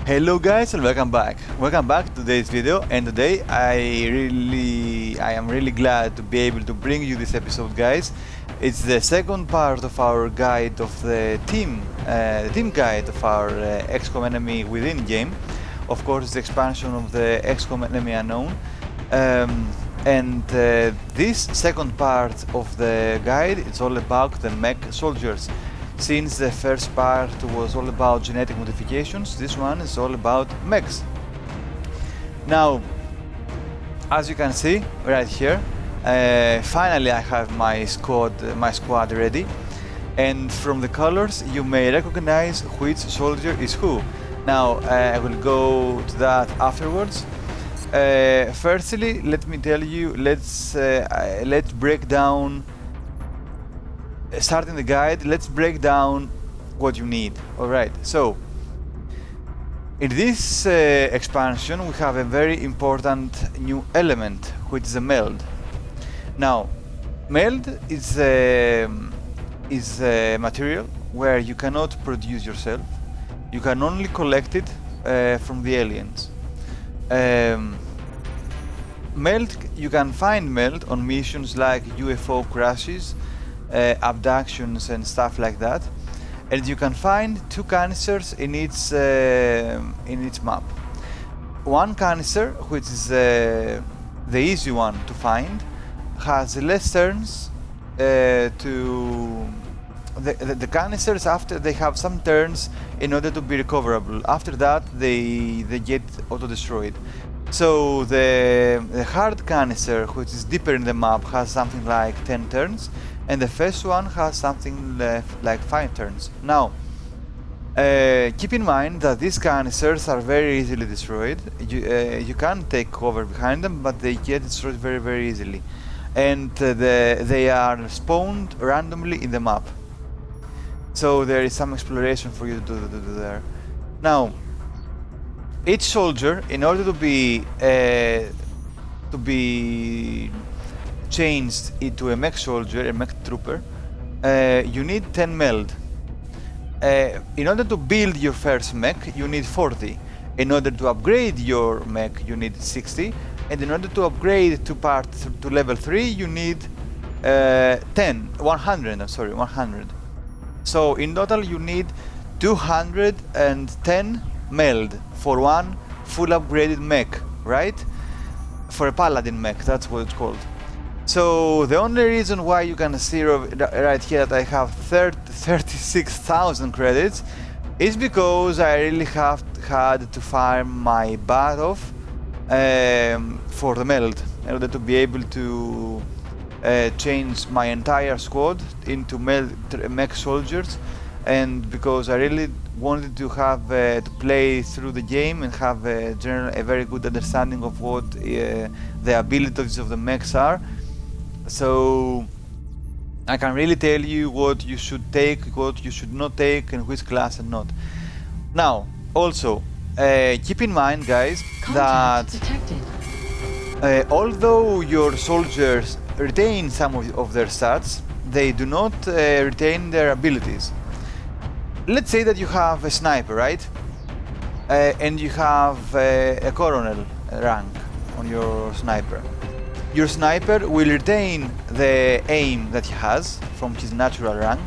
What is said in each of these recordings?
Hello guys and welcome back. Welcome back to today's video, and today I am really glad to be able to bring you this episode, guys. It's the second part of our guide of the team guide of our XCOM Enemy Within game. Of course, it's the expansion of the XCOM Enemy Unknown. This second part of the guide is all about the MEC Soldiers. Since the first part was all about genetic modifications, this one is all about MECs. Now, as you can see right here, finally I have my squad ready, and from the colors you may recognize which soldier is who. Now I will go to that afterwards. Firstly, let me tell you, let's break down. Starting the guide, let's break down what you need. Alright, so in this expansion we have a very important new element, which is a meld. Now, meld is a material where you cannot produce yourself. You can only collect it from the aliens. Meld, you can find meld on missions like UFO crashes, abductions and stuff like that, and you can find two canisters in each map. One canister, which is the easy one to find, has less turns. The canisters, after they have some turns in order to be recoverable. After that, they get auto-destroyed. So the hard canister, which is deeper in the map, has something like 10 turns, and the first one has something like 5 turns. Now, keep in mind that these canisters are very easily destroyed. You can take cover behind them, but they get destroyed very, very easily. And they are spawned randomly in the map. So there is some exploration for you to do there. Now, each soldier, in order to be changed into a MEC soldier, a MEC trooper, you need 10 meld. In order to build your first MEC, you need 40. In order to upgrade your MEC, you need 60. And in order to upgrade to level 3, you need 100. So in total you need 210 meld for one full upgraded MEC, right? For a paladin MEC, that's what it's called. So the only reason why you can see right here that I have 36,000 credits is because I really had to farm my butt off for the meld in order to be able to change my entire squad into MEC soldiers, and because I really wanted to have to play through the game and have a very good understanding of what the abilities of the MECs are. So I can really tell you what you should take, what you should not take, and which class and not. Now, also, keep in mind, guys, that although your soldiers retain some of their stats, they do not retain their abilities. Let's say that you have a sniper, right? And you have a colonel rank on your sniper. Your sniper will retain the aim that he has from his natural rank.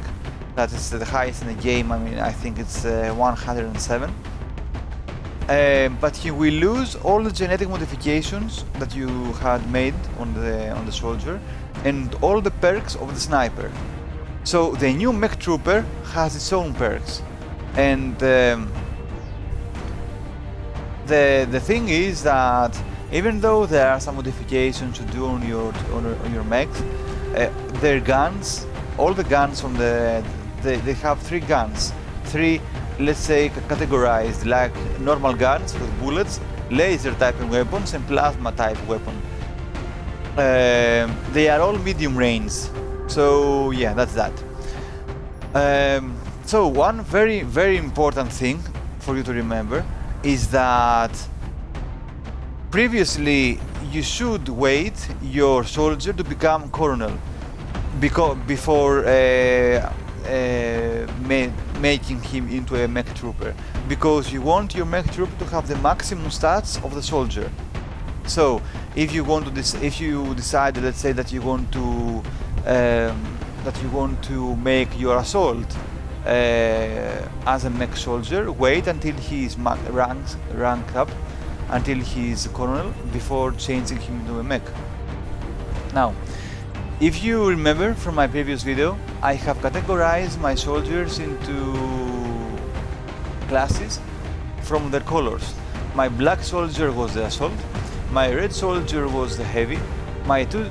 That is the highest in the game. I mean, I think it's 107. But he will lose all the genetic modifications that you had made on the soldier and all the perks of the sniper. So the new MEC trooper has its own perks, and the thing is that even though there are some modifications to do on your MECs, their guns, all the guns from they have 3 guns, 3, let's say, categorized like normal guns with bullets, laser type of weapons, and plasma type weapon. They are all medium range. So yeah, that's that. So one very, very important thing for you to remember is that previously you should wait your soldier to become colonel before making him into a mech trooper, because you want your mech trooper to have the maximum stats of the soldier. So if you want to if you decide, let's say, that you want to make your assault as a mech soldier, wait until he is ranked up, until he is a colonel, before changing him into a mech. Now, if you remember from my previous video, I have categorized my soldiers into classes from their colors. My black soldier was the assault, my red soldier was the heavy, my two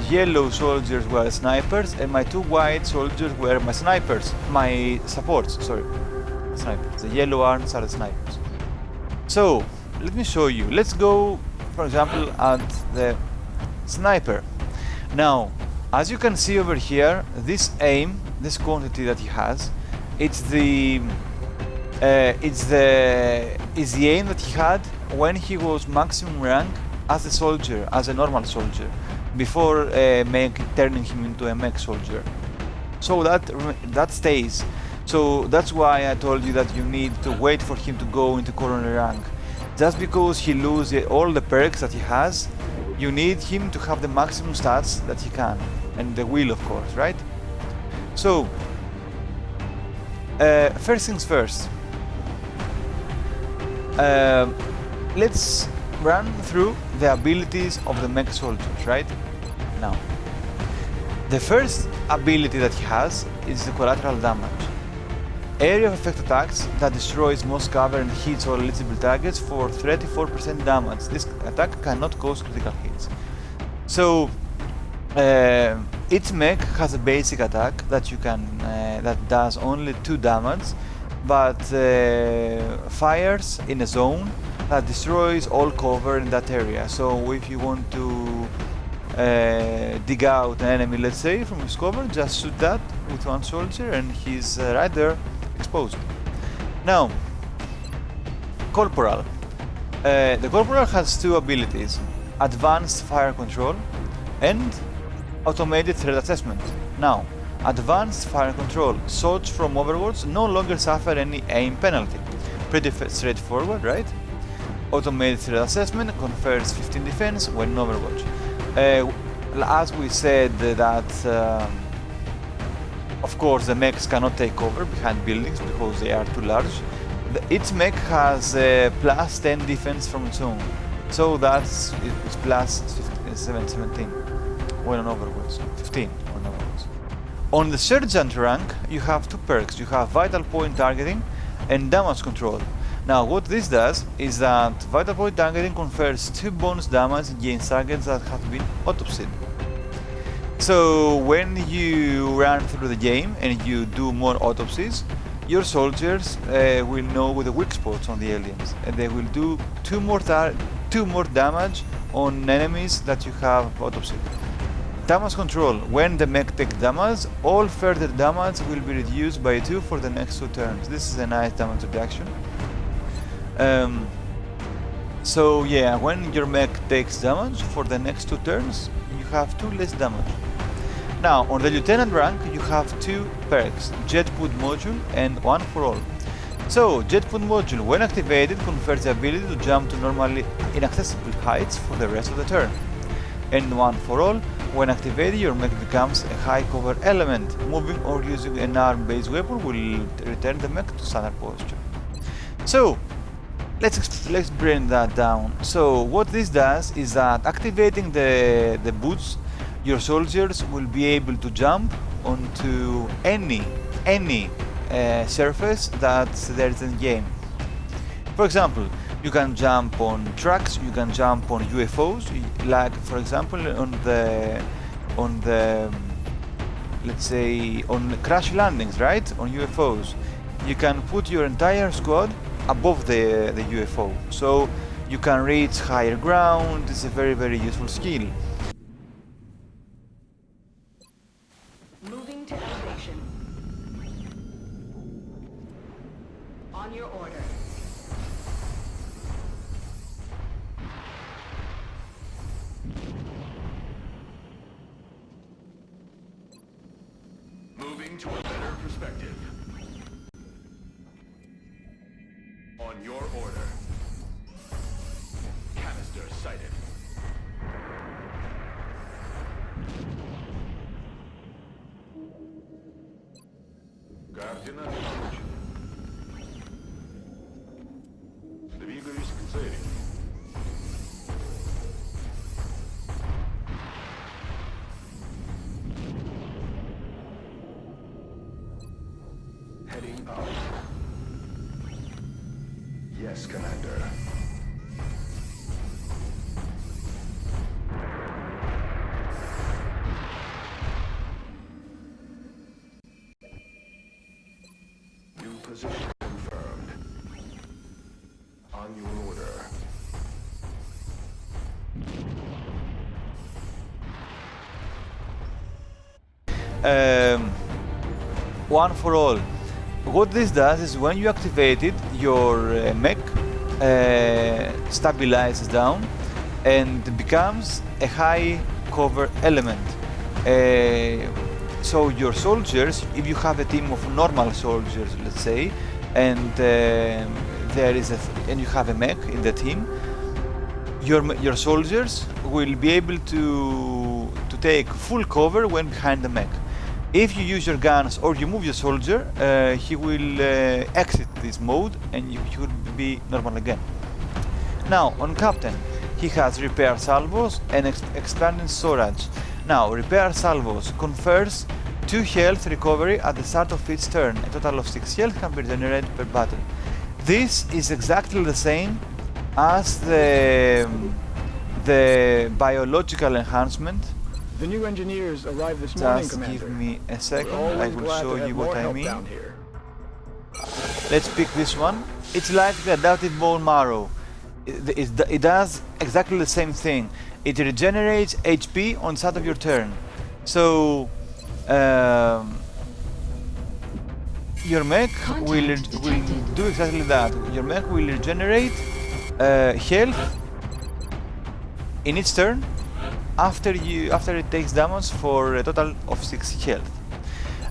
yellow soldiers were snipers, and my two white soldiers were my snipers, my supports, sorry, snipers. The yellow arms are the snipers. So, let me show you. Let's go, for example, at the sniper. Now, as you can see over here, this aim, this quantity that he has, it's the aim that he had when he was maximum rank as a soldier, as a normal soldier, before turning him into a mech soldier. So that stays. So that's why I told you that you need to wait for him to go into colonel rank. Just because he loses all the perks that he has, you need him to have the maximum stats that he can, and the will, of course, right? So, first things first, let's run through the abilities of the mech soldiers, right? Now, the first ability that he has is the collateral damage. Area of effect attacks that destroys most cover and hits all eligible targets for 34% damage. This attack cannot cause critical hits. So each mech has a basic attack that you can that does only 2 damage, but fires in a zone that destroys all cover in that area. So if you want to dig out an enemy, let's say, from his cover, just shoot that with one soldier and he's right there, exposed. Now, Corporal. The Corporal has 2 abilities: Advanced Fire Control and Automated Threat Assessment. Now, Advanced Fire Control: shots from Overwatch no longer suffer any aim penalty. Pretty straightforward, right? Automated Threat Assessment confers 15 defense when in Overwatch. As we said that of course the mechs cannot take cover behind buildings because they are too large. Each mech has plus 10 defense from its own, so it's plus 17 when on Overwatch, 15 on Overwatch. On the Sergeant rank you have 2 perks. You have Vital Point Targeting and Damage Control. Now what this does is that Vital Point Targeting confers 2 bonus damage against targets that have been autopsied. So when you run through the game and you do more autopsies, your soldiers will know the weak spots on the aliens, and they will do 2 more damage on enemies that you have autopsied. Damage Control: when the mech takes damage, all further damage will be reduced by 2 for the next 2 turns. This is a nice damage reduction. So yeah, when your mech takes damage for the next 2 turns, you have 2 less damage. Now, on the Lieutenant rank, you have 2 perks: Jet Put Module and One for All. So, Jet Put Module, when activated, confers the ability to jump to normally inaccessible heights for the rest of the turn. And One for All, when activated, your mech becomes a high cover element. Moving or using an arm-based weapon will return the mech to standard posture. So, let's bring that down. So, what this does is that activating the boots, your soldiers will be able to jump onto any surface that there is in the game. For example, you can jump on trucks, you can jump on UFOs, like for example on the let's say on crash landings, right? On UFOs, you can put your entire squad above the UFO, so you can reach higher ground. It's a very useful skill. Moving to elevation. On your order. Moving to a better perspective. On your order. Canister sighted. Координаты получены. Двигаюсь к цели. Heading up. Yes, Commander. New position confirmed. On your order. One for all. What this does is when you activate it, your mech stabilizes down and becomes a high cover element. So your soldiers, if you have a team of normal soldiers, let's say, and and you have a mech in the team, your soldiers will be able to take full cover when behind the mech. If you use your guns or you move your soldier, he will exit this mode and you will be normal again. Now, on Captain, he has repair salvos and expanding storage. Now, repair salvos confers 2 health recovery at the start of each turn. A total of 6 health can be generated per battle. This is exactly the same as the biological enhancement. The new engineers arrived this morning, Just Commander. give me a second, We're I always will glad show to have you more what I help mean. down here. Let's pick this one. It's like the adaptive bone marrow. It does exactly the same thing. It regenerates HP on the start of your turn. So your mech will do exactly that. Your mech will regenerate health in each turn after it takes damage for a total of 6 health.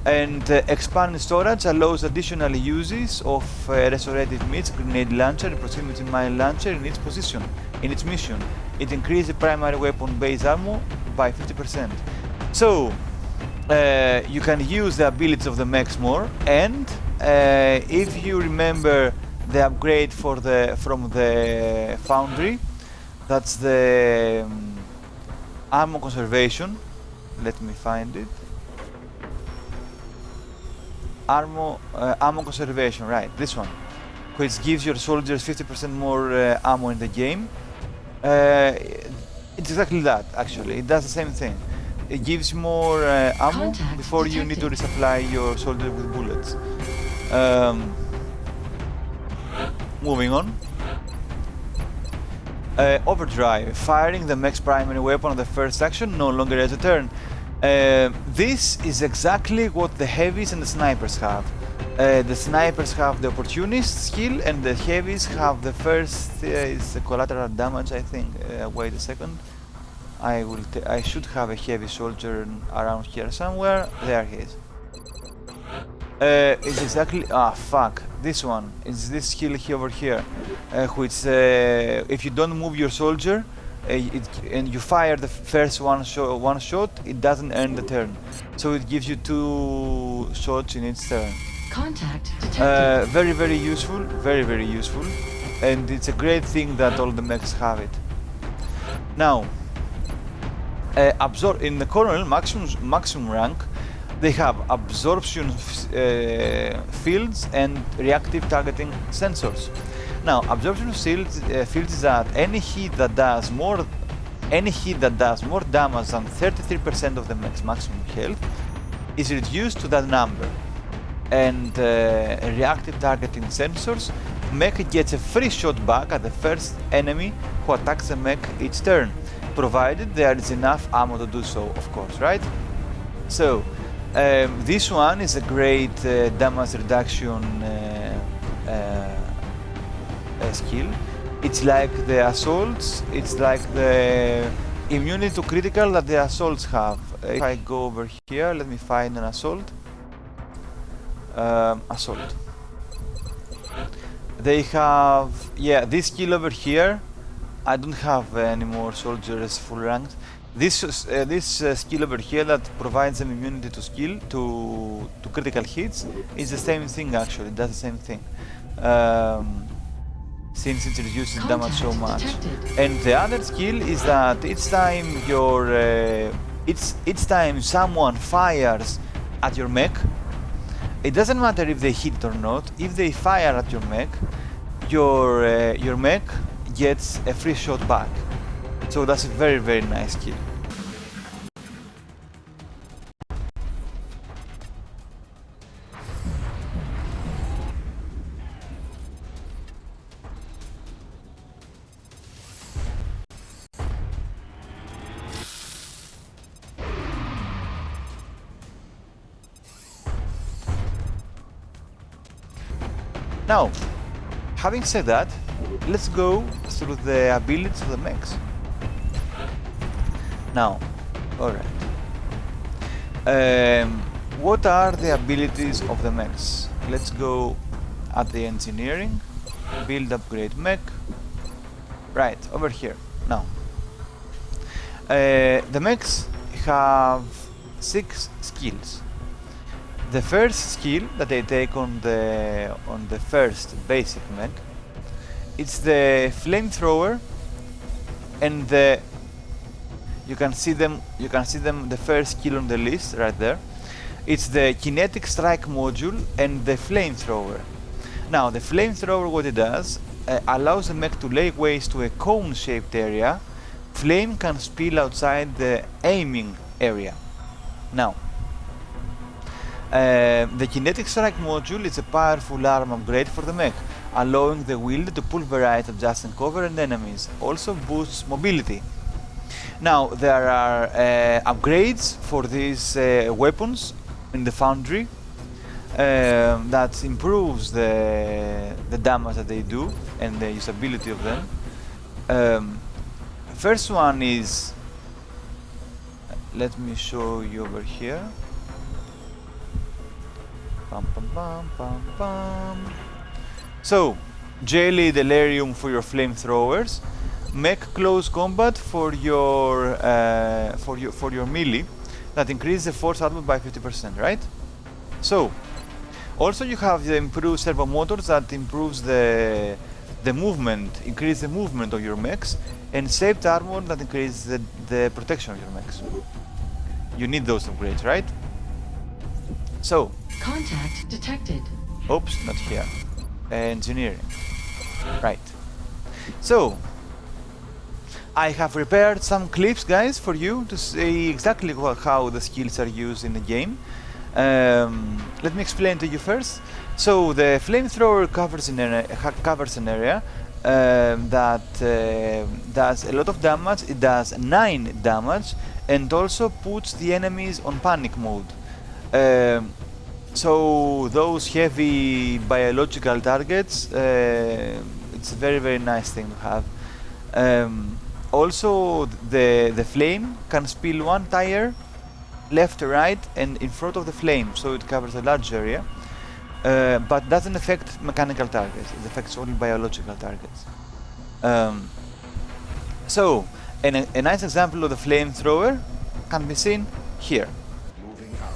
And expand storage allows additional uses of restorative meats, grenade launcher, and proximity mine launcher in its position, in its mission. It increases primary weapon base ammo by 50%. So you can use the abilities of the mechs more, and if you remember the upgrade from the foundry, that's the ammo conservation. Let me find it. Ammo conservation, right, this one, which gives your soldiers 50% more ammo in the game. It's exactly that, actually. It does the same thing. It gives more ammo Contact before you need to resupply your soldiers with bullets. Moving on. Overdrive firing, the mech's primary weapon on the first action, no longer as a turn. This is exactly what the heavies and the snipers have. The snipers have the opportunist skill, and the heavies have the first is the collateral damage, I think. Wait a second. I should have a heavy soldier around here somewhere. There he is. It's exactly fuck. This one is this skill here over here, which if you don't move your soldier and you fire the first one shot, it doesn't end the turn. So it gives you 2 shots in each turn. Contact detected. Very, very useful. Very, very useful. And it's a great thing that all the mechs have it. Now, in the Colonel maximum rank, they have absorption fields and reactive targeting sensors. Now, absorption fields is that any hit that does more damage than 33% of the mech's maximum health is reduced to that number. And reactive targeting sensors, mech gets a free shot back at the first enemy who attacks the mech each turn, provided there is enough ammo to do so, of course, right? So this one is a great damage reduction skill. It's like the assaults, it's like the immunity to critical that the assaults have. If I go over here, let me find an assault. The they have, yeah, this skill over here. I don't have any more soldiers full ranked. This skill over here that provides them immunity to skill to critical hits is the same thing actually. It does the same thing. Since it reduces damage so much. And the other skill is that each time each time someone fires at your mech, it doesn't matter if they hit it or not. If they fire at your mech, your mech gets a free shot back. So that's a very, very nice skill. Now, having said that, let's go through the abilities of the mechs. Now, alright. What are the abilities of the mechs? Let's go at the engineering, build upgrade mech. Right, over here. Now, the mechs have 6 skills. The first skill that they take on the first basic mech, it's the Flamethrower, and you can see them the first skill on the list right there. It's the Kinetic Strike module and the Flamethrower. Now the Flamethrower, what it does, allows the mech to lay waste to a cone-shaped area. Flame can spill outside the aiming area. Now, the Kinetic Strike module is a powerful arm upgrade for the mech, allowing the wield to pulverize adjacent cover and enemies. Also boosts mobility. Now there are upgrades for these weapons in the foundry that improves the damage that they do and the usability of them. First one is, let me show you over here. Pam, pam, pam, pam, pam. So, Jelly Delirium for your flamethrowers, Mech Close Combat for your melee, that increases the force output by 50%, right? So, also you have the improved servo motors that improves the movement, increase the movement of your mechs, and shaped armor that increases the protection of your mechs. You need those upgrades, right? So, Contact detected. oops, not here. Engineering. Right. So, I have prepared some clips, guys, for you to see exactly how the skills are used in the game. Let me explain to you first. So, the Flamethrower covers an area that does a lot of damage. It does 9 damage and also puts the enemies on panic mode. So those heavy biological targets, it's a very, very nice thing to have. Also, the flame can spill one tire left or right and in front of the flame, so it covers a large area, but doesn't affect mechanical targets. It affects only biological targets. So, a nice example of the flamethrower can be seen here. Moving out.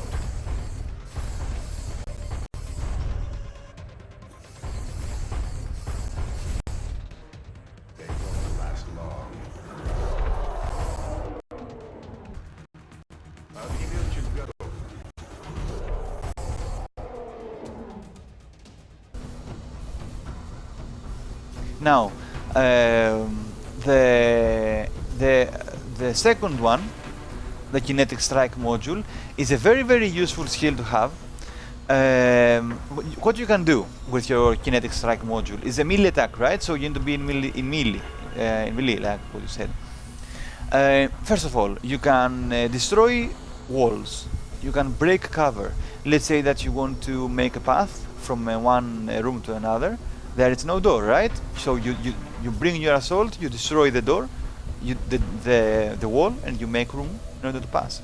They won't last long. Объявил готов. Now, the second one, the Kinetic Strike module, is a very, very useful skill to have. What you can do with your Kinetic Strike module is a melee attack, right? So you need to be in melee, like what you said. First of all, you can destroy walls. You can break cover. Let's say that you want to make a path from one room to another. There is no door, right? So you bring your assault, you destroy the door, the wall, and you make room in order to pass.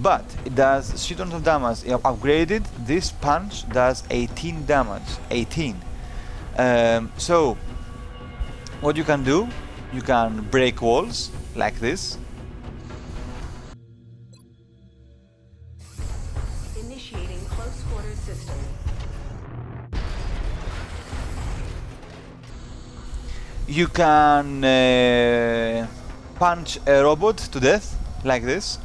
But it does shit tons of damage. Upgraded, this punch does 18 damage. 18. So what you can do, you can break walls like this. Initiating close quarters system. You can punch a robot to death like this.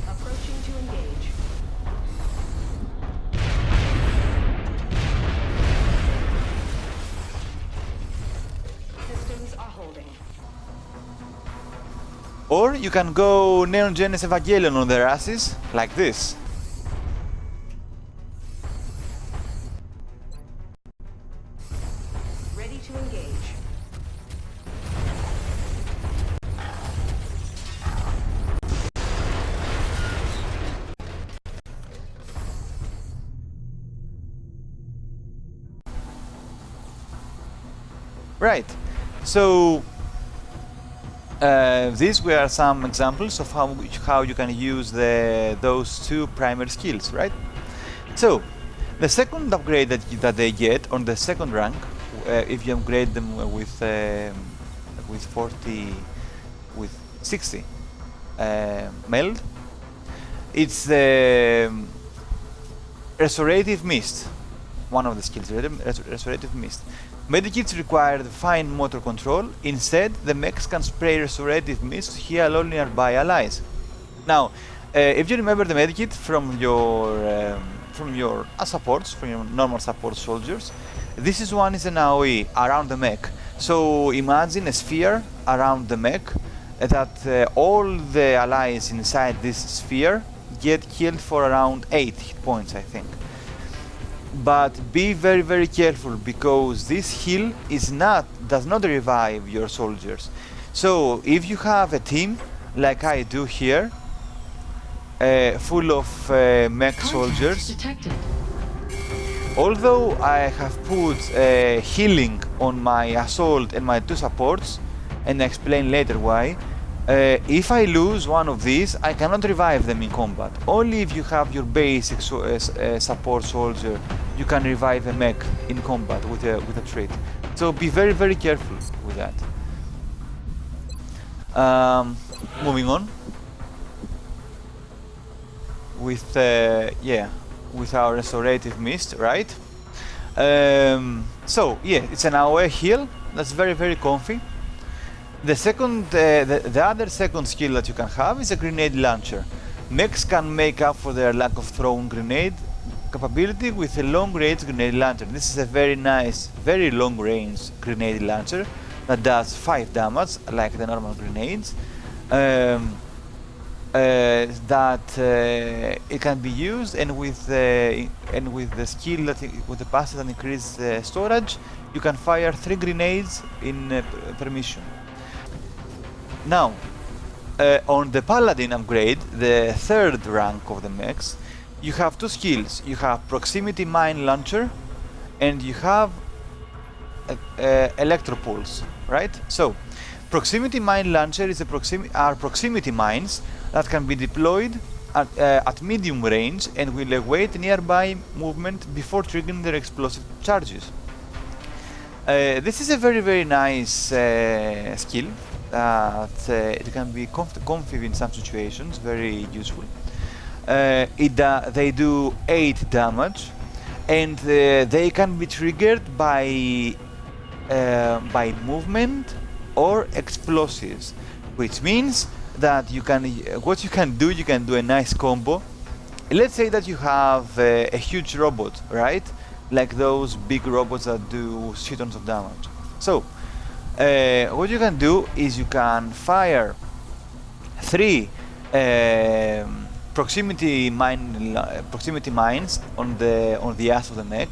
Approaching to engage. Systems are holding. Or you can go Neon Genesis Evangelion on their asses like this. Ready to engage. Right. So these were some examples of how you can use those two primary skills, right? So the second upgrade that they get on the second rank, if you upgrade them with 60 meld, it's the Restorative Mist. One of the skills, Restorative Mist. Medikits require fine motor control. Instead, the mechs can spray Restorative Mist to heal all nearby allies. Now, if you remember the medikit from your supports, from your normal support soldiers, this is one is an AOE around the mech. So imagine a sphere around the mech that all the allies inside this sphere get healed for around 8 hit points, I think. But be very, very careful, because this heal does not revive your soldiers. So if you have a team like I do here, full of MEC soldiers, Detected. although I have put healing on my assault and my two supports, and I explain later why, if I lose one of these, I cannot revive them in combat. Only if you have your basic support soldier, you can revive a mech in combat with a trait. So be very, very careful with that. Moving on with with our Restorative Mist, right? So yeah, it's an AOE heal. That's very, very comfy. The second, the other second skill that you can have is a grenade launcher. Mechs can make up for their lack of thrown grenade capability with a long-range grenade launcher. This is a very nice, very long-range grenade launcher that does 5 damage, like the normal grenades. It can be used, and with the skill with the passive that increases storage, you can fire 3 grenades in per mission. Now, on the Paladin upgrade, the third rank of the mechs, you have 2 skills. You have Proximity Mine Launcher, and you have Electropulse, right? So, Proximity Mine Launcher is are proximity mines that can be deployed at medium range and will await nearby movement before triggering their explosive charges. This is a very, very nice skill that it can be comfy in some situations, very useful. They do 8 damage, and they can be triggered by movement or explosives, which means that you can do a nice combo. Let's say that you have a huge robot, right? Like those big robots that do shit tons of damage. So what you can do is you can fire 3 proximity mines on the ass of the mech,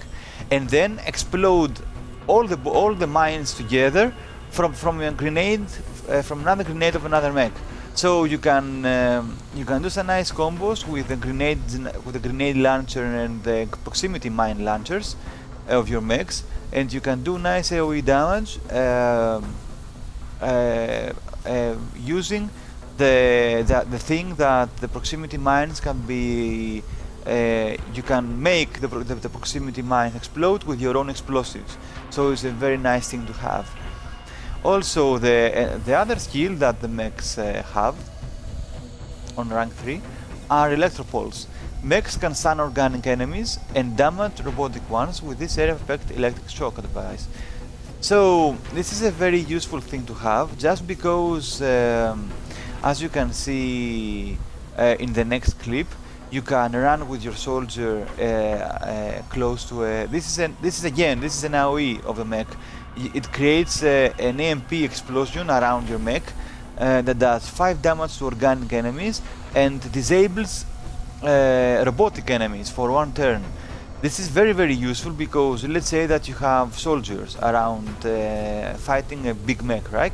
and then explode all the mines together from a grenade from another grenade of another mech. So you can do some nice combos with the grenade launcher and the proximity mine launchers of your mechs, and you can do nice AOE damage using the thing that the proximity mines can be you can make the proximity mine explode with your own explosives. So it's a very nice thing to have. Also, the other skill that the mechs have on rank 3 are electropulse. Mechs can stun organic enemies and damage robotic ones with this area effect electric shock device. So this is a very useful thing to have, just because as you can see in the next clip, you can run with your soldier close to a... This is an AoE of the mech. It creates an EMP explosion around your mech that does 5 damage to organic enemies and disables robotic enemies for 1 turn. This is very, very useful because let's say that you have soldiers around fighting a big mech, right?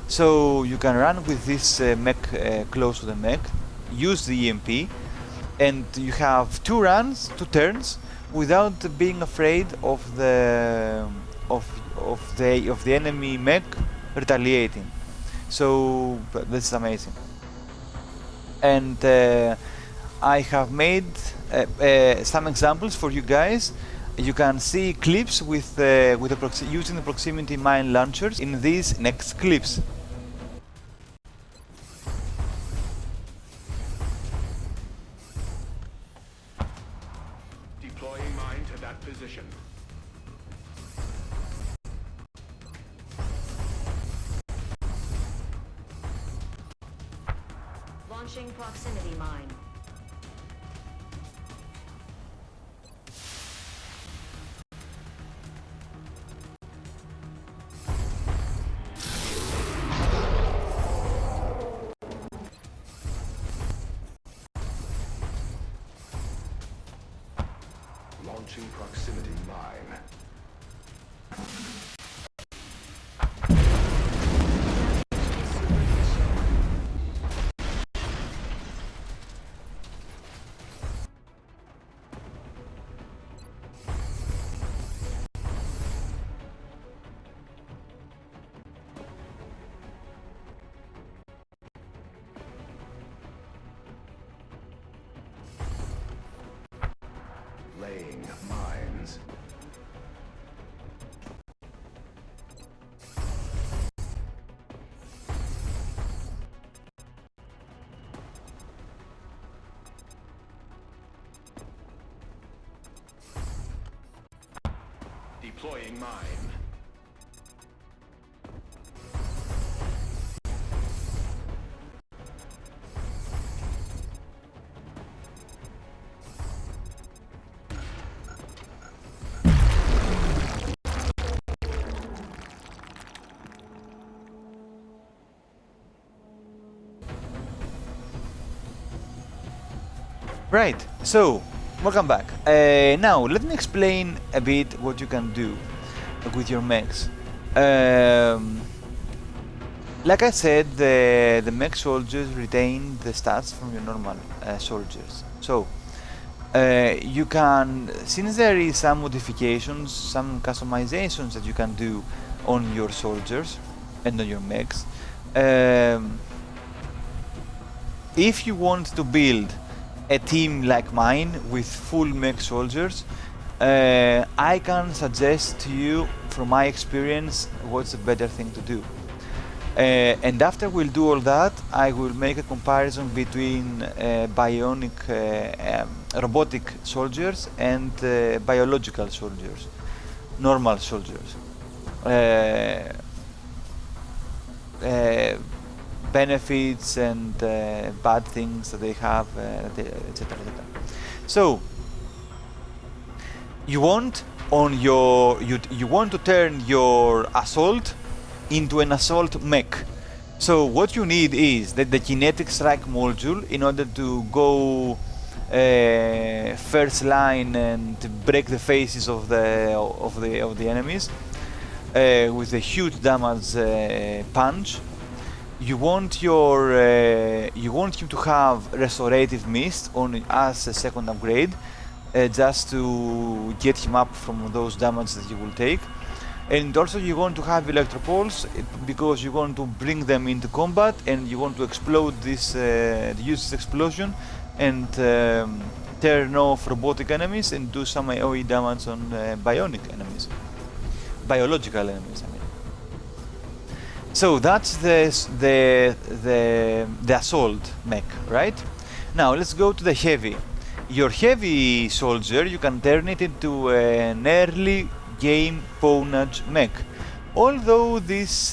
So you can run with this mech close to the mech, use the EMP, and you have 2 turns without being afraid of the enemy mech retaliating. So this is amazing. And I have made some examples for you guys. You can see clips with using the proximity mine launchers in these next clips. Deploying mine to that position. Launching proximity mine. Launching proximity mine. Laying mines. Deploying mine. Right, so welcome back. Now let me explain a bit what you can do with your mechs. Like I said, the MEC Soldiers retain the stats from your normal soldiers. So you can, since there is some modifications, some customizations that you can do on your soldiers and on your mechs. If you want to build a team like mine with full MEC soldiers, I can suggest to you, from my experience, what's a better thing to do. And after we'll do all that, I will make a comparison between robotic soldiers and biological soldiers, normal soldiers. Benefits and bad things that they have, etc. So you want to turn your assault into an assault mech. So what you need is the kinetic strike module in order to go first line and break the faces of the enemies with a huge damage punch. You want him to have restorative mist as a second upgrade, just to get him up from those damage that you will take. And also you want to have electropulse because you want to bring them into combat and you want to explode this, use this explosion and turn off robotic enemies and do some AoE damage on bionic enemies. Biological enemies, I mean. So that's the assault mech, right? Now let's go to the heavy. Your heavy soldier, you can turn it into an early game ponage mech. Although this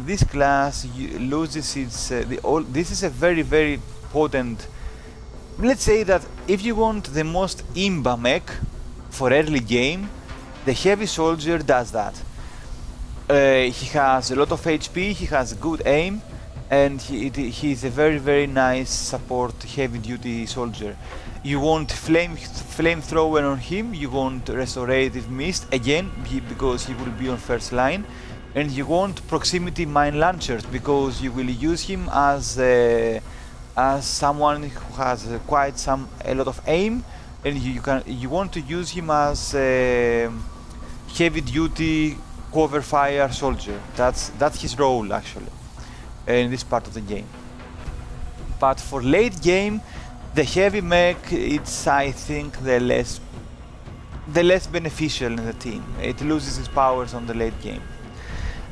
this class loses its this is a very potent. Let's say that if you want the most imba mech for early game, the heavy soldier does that. He has a lot of HP, he has good aim, and he's a very nice support heavy duty soldier. You want flamethrower on him, you want restorative mist again because he will be on first line, and you want proximity mine launchers because you will use him as someone who has a lot of aim, and you want to use him as heavy duty cover fire soldier. That's his role actually in this part of the game. But for late game, the heavy mech, it's I think the less beneficial in the team. It loses its powers on the late game.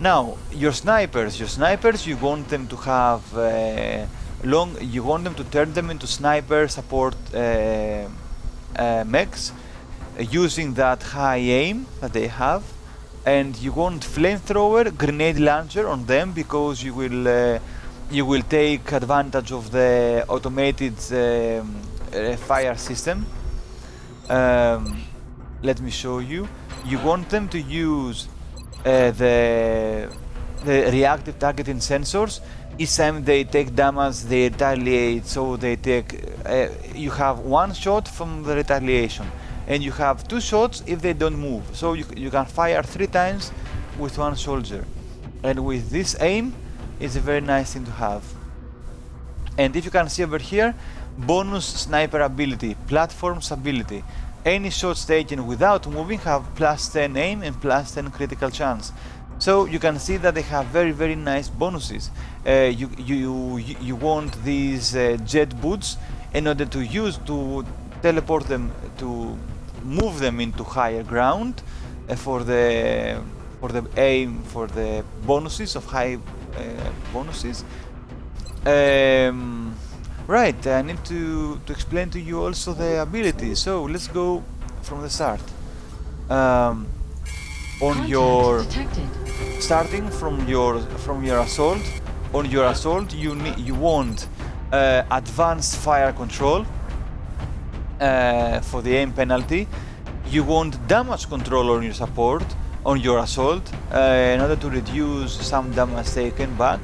Now your snipers, you want them to have you want them to turn them into sniper support mechs using that high aim that they have, and you want flamethrower, grenade launcher on them because you will take advantage of the automated fire system. Let me show you. You want them to use the reactive targeting sensors. Each time they take damage, they retaliate, so they take you have one shot from the retaliation, and you have 2 shots if they don't move, so you can fire 3 times with one soldier, and with this aim it's a very nice thing to have. And if you can see over here, bonus sniper ability, platforms ability, any shots taken without moving have +10 aim and +10 critical chance. So you can see that they have very nice bonuses. You want these jet boots in order to teleport them, to move them into higher ground for the aim, for the bonuses of high bonuses. Right, I need to explain to you also the abilities. So let's go from the start. Starting from your assault. On your assault, you want advanced fire control for the aim penalty. You want damage control on your support on your assault in order to reduce some damage taken back.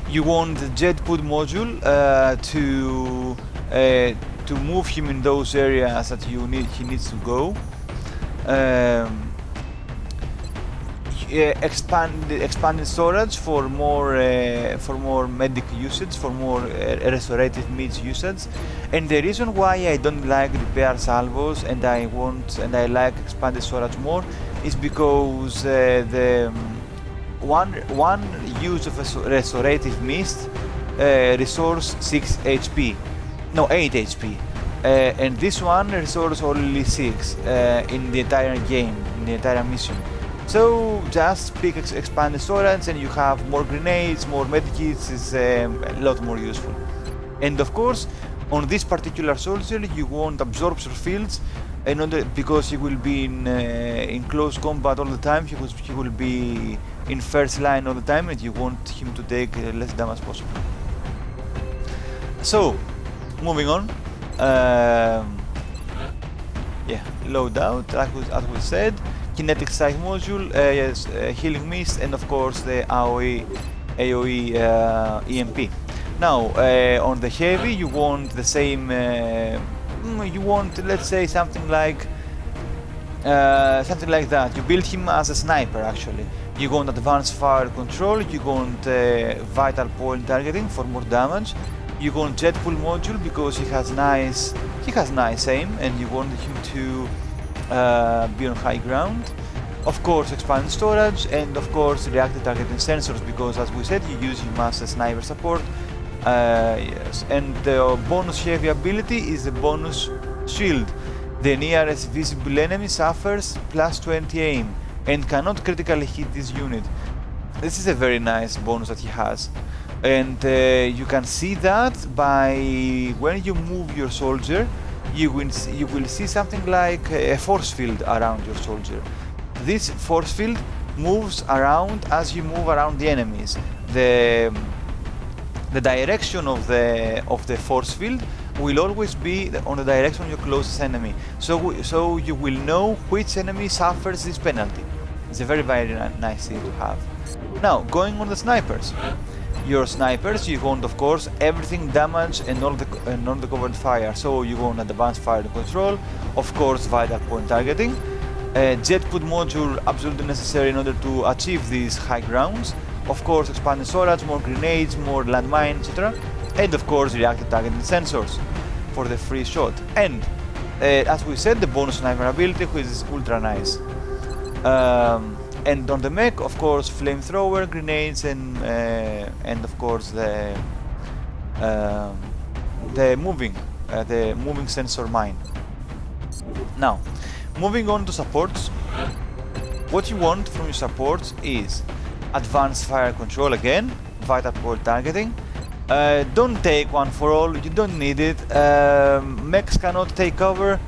You want the jet put module to move him in those areas that he needs to go. Expanded storage for more medic usage, for more restorative meats usage. And the reason why I don't like repair salvos and I like expanded storage more is because the one use of a restorative mist restores 6 HP, no 8 HP, and this one restores only 6 in the entire game, in the entire mission. So just pick expanded storage and you have more grenades, more medkits, is a lot more useful. And of course, on this particular soldier you want absorption fields, because he will be in close combat all the time, he will be in first line all the time, and you want him to take less damage possible. So, moving on. Loadout, as we said. Kinetic strike module, healing mist, and of course the AoE EMP. Now on the heavy you want the same, you want, let's say, something like that. You build him as a sniper actually. You want advanced fire control, you want vital point targeting for more damage. You want jet pull module because he has nice aim, and you want him to be on high ground. Of course expanded storage, and of course reactive targeting sensors because, as we said, you use him as a sniper support Yes, and the bonus heavy ability is the bonus shield. The nearest visible enemy suffers plus 20 aim and cannot critically hit this unit. This is a very nice bonus that he has, and you can see that by when you move your soldier, you will see something like a force field around your soldier. This force field moves around as you move around the enemies. The direction of the force field will always be on the direction of your closest enemy. So you will know which enemy suffers this penalty. It's a very nice thing to have. Now, going on the snipers. Your snipers, you want of course everything damage and all the covert fire. So you want advanced fire control, of course vital point targeting. Jet put module absolutely necessary in order to achieve these high grounds. Of course, expanded storage, more grenades, more landmines, etc. And of course, reactive targeting sensors for the free shot. And as we said, the bonus sniper ability, which is ultra nice. And on the mech, of course, flamethrower, grenades, and of course the moving sensor mine. Now, moving on to supports. What you want from your supports is advanced fire control again, vital point targeting. Don't take one for all, you don't need it. Mechs cannot take cover.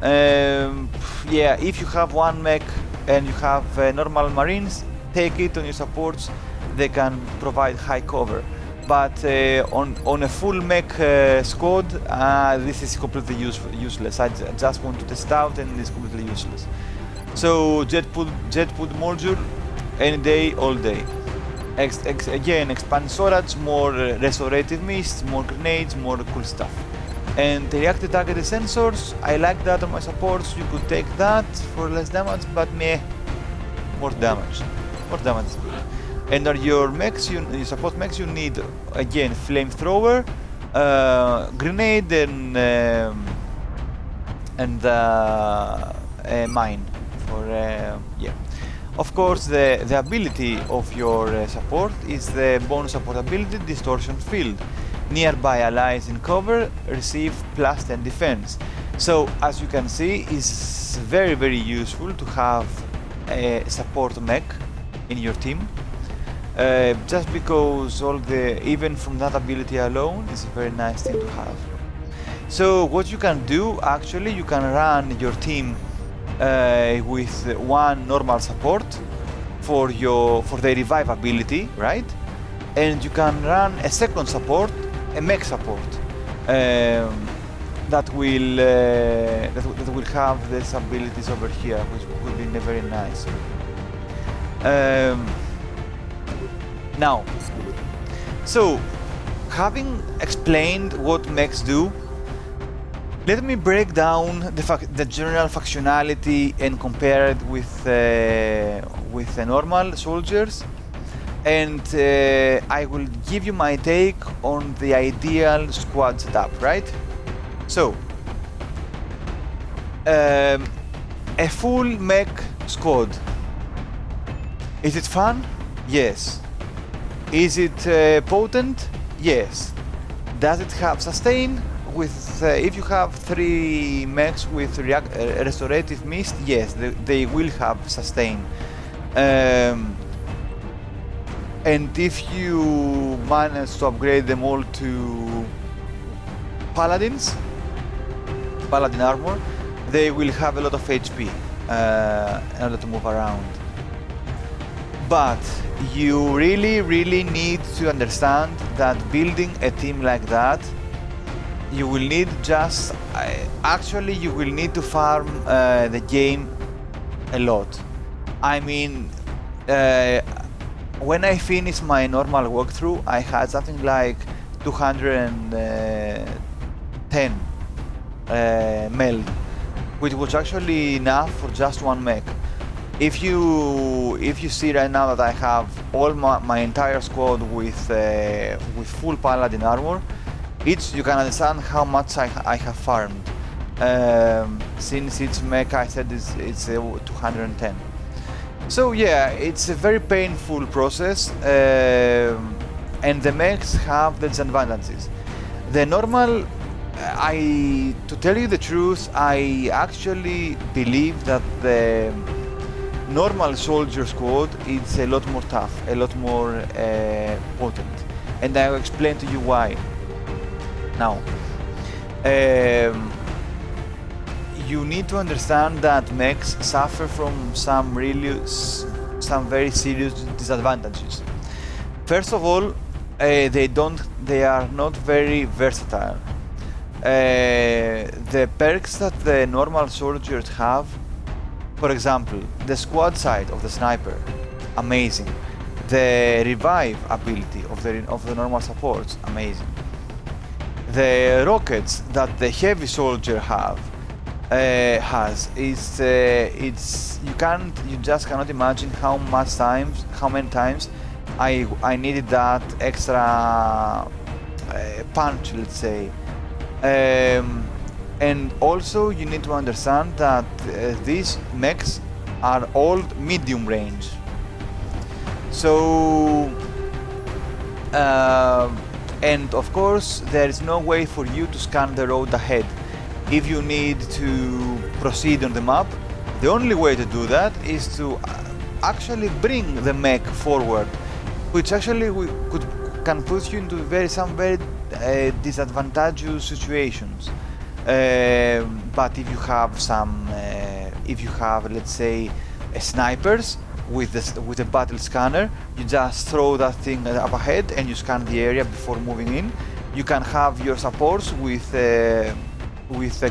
Yeah, if you have one mech and you have normal marines, take it on your supports, they can provide high cover. But on a full mech squad, this is completely useless. I just want to test out and it's completely useless. So jet put module, any day, all day. Again, expand storage, more restorative mists, more grenades, more cool stuff. And the reactive targeted sensors, I like that on my supports. You could take that for less damage, but meh, more damage. More damage is good. And on your mechs, your support mechs, you need again flamethrower, grenade, and mine for yeah. Of course, the ability of your support is the bonus support ability, Distortion Field. Nearby allies in cover receive plus 10 defense. So, as you can see, it's very useful to have a support mech in your team. Just because even from that ability alone, it's a very nice thing to have. So, what you can do, actually, you can run your team with one normal support for the revive ability, right? And you can run a second support, a mech support, that will have these abilities over here, which will be very nice. Now, so having explained what mechs do, let me break down the general functionality and compare it with the normal soldiers, and I will give you my take on the ideal squad setup, right? So, a full mech squad. Is it fun? Yes. Is it potent? Yes. Does it have sustain? If you have 3 mechs with restorative mist, yes, they will have sustain. And if you manage to upgrade them all to paladin armor, they will have a lot of HP in order to move around. But you really need to understand that building a team like that, you will need you will need to farm the game a lot. I mean, when I finished my normal walkthrough, I had something like 210 meld, which was actually enough for just one mech. If you see right now that I have all my entire squad with full paladin armor, you can understand how much I have farmed. Since each mech I said it's 210. So yeah, it's a very painful process, and the mechs have the disadvantages. The normal, to tell you the truth, I actually believe that the normal soldier squad is a lot more tough, a lot more potent, and I will explain to you why. Now, you need to understand that mechs suffer from some very serious disadvantages. First of all, they are not very versatile. The perks that the normal soldiers have, for example, the squad sight of the sniper, amazing. The revive ability of the normal supports, amazing. The rockets that the heavy soldier has is you just cannot imagine how many times I needed that extra punch, let's say. And also you need to understand that these mechs are all medium range. So and of course there is no way for you to scan the road ahead. If you need to proceed on the map, the only way to do that is to actually bring the mech forward, which actually can put you into some very disadvantageous situations. But if you have let's say snipers with a battle scanner, you just throw that thing up ahead and you scan the area before moving in. You can have your supports with a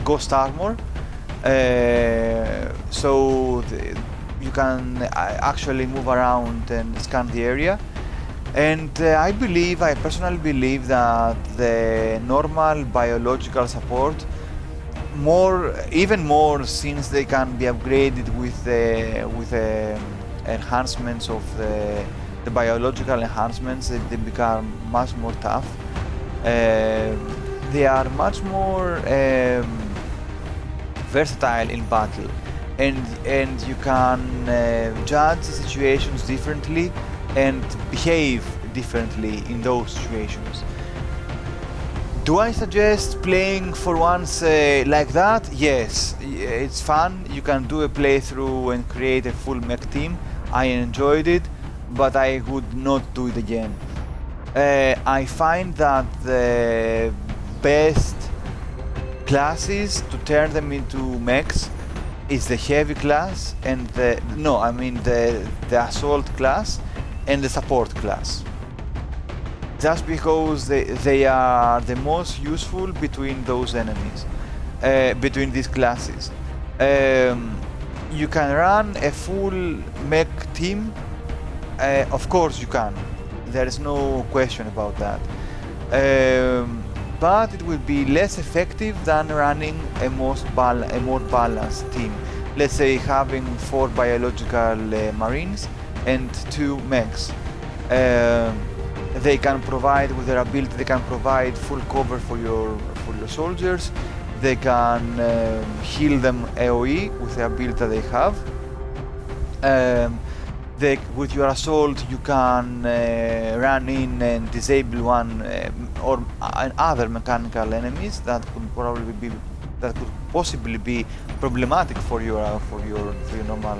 ghost armor, so you can actually move around and scan the area. And I personally believe that the normal biological support, even more, since they can be upgraded with the enhancements of the biological enhancements, they become much more tough. They are much more versatile in battle, and you can judge the situations differently and behave differently in those situations. Do I suggest playing for once like that? Yes, it's fun. You can do a playthrough and create a full mech team. I enjoyed it, but I would not do it again. I find that the best classes to turn them into mechs is the heavy class and the assault class and the support class. Just because they are the most useful between those enemies, between these classes. You can run a full mech team, of course you can. There is no question about that. But it will be less effective than running a more balanced team. Let's say having 4 biological marines and 2 mechs. They can provide, with their ability, they can provide full cover for your soldiers. They can heal them AoE with the ability that they have. With your assault, you can run in and disable one or other mechanical enemies that could possibly be problematic for your normal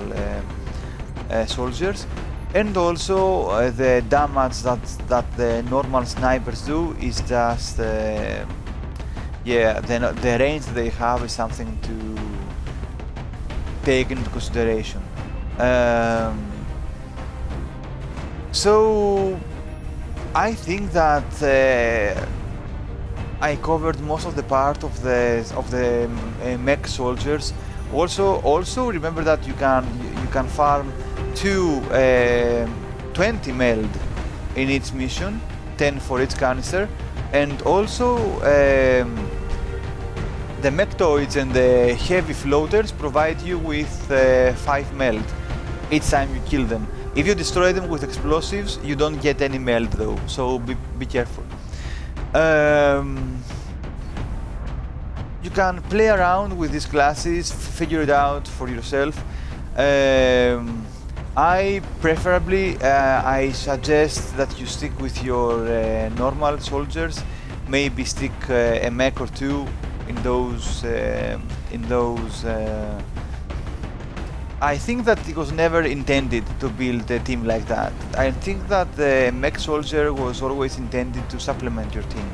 soldiers. And also the damage that the normal snipers do is just the range that they have is something to take into consideration. So I think that I covered most of the part of the mech soldiers. Also remember that you can farm 20 meld in each mission, 10 for each canister, and also the mechtoids and the heavy floaters provide you with 5 meld each time you kill them. If you destroy them with explosives, you don't get any meld though, so be careful. You can play around with these classes, figure it out for yourself. I preferably I suggest that you stick with your normal soldiers. Maybe stick a mech or two in those. I think that it was never intended to build a team like that. I think that the mech soldier was always intended to supplement your team,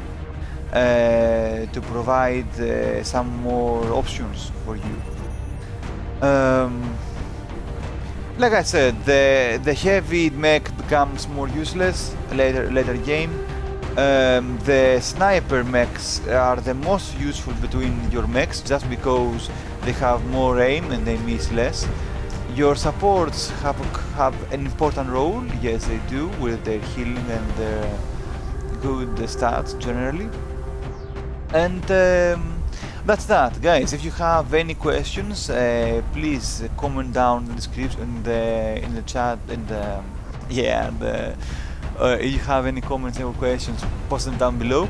to provide some more options for you. Like I said, the heavy mech becomes more useless later game. The sniper mechs are the most useful between your mechs just because they have more aim and they miss less. Your supports have an important role, yes they do, with their healing and their good stats generally. And that's that, guys. If you have any questions, please comment down in the description, in the chat, if you have any comments or questions, post them down below.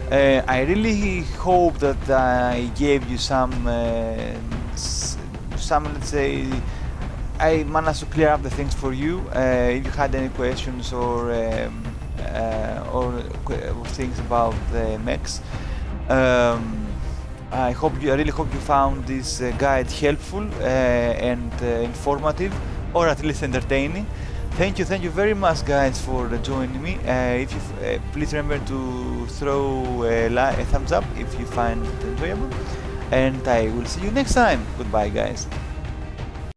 I really hope that I gave you some, let's say, I managed to clear up the things for you. If you had any questions or things about the mechs, I really hope you found this guide helpful and informative, or at least entertaining. Thank you very much, guys, for joining me. If you please remember to throw a thumbs up if you find it enjoyable, and I will see you next time. Goodbye, guys.